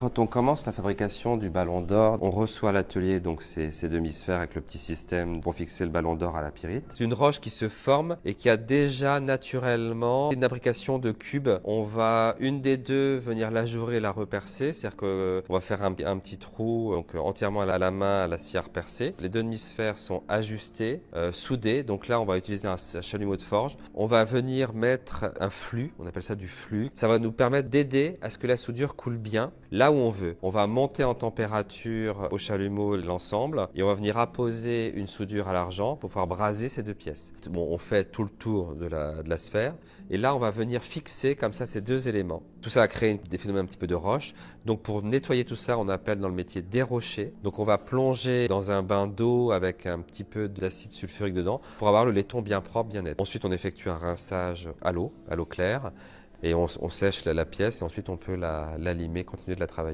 Quand on commence la fabrication du ballon d'or, on reçoit à l'atelier donc ces demi-sphères avec le petit système pour fixer le ballon d'or à la pyrite. C'est une roche qui se forme et qui a déjà naturellement une imbrication de cubes. On va une des deux venir l'ajourer et la repercer, c'est-à-dire qu'on va faire un petit trou donc entièrement à la main à la sciare percée. Les deux demi-sphères sont ajustées, soudées. Donc là, on va utiliser un chalumeau de forge. On va venir mettre un flux, on appelle ça du flux. Ça va nous permettre d'aider à ce que la soudure coule bien là où on veut. On va monter en température au chalumeau l'ensemble et on va venir apposer une soudure à l'argent pour pouvoir braser ces deux pièces. Bon, on fait tout le tour de la sphère et là on va venir fixer comme ça ces deux éléments. Tout ça a créé des phénomènes un petit peu de roche. Donc pour nettoyer tout ça, on appelle dans le métier dérocher. Donc on va plonger dans un bain d'eau avec un petit peu d'acide sulfurique dedans pour avoir le laiton bien propre, bien net. Ensuite on effectue un rinçage à l'eau claire. Et on sèche la pièce et ensuite on peut la limer, continuer de la travailler.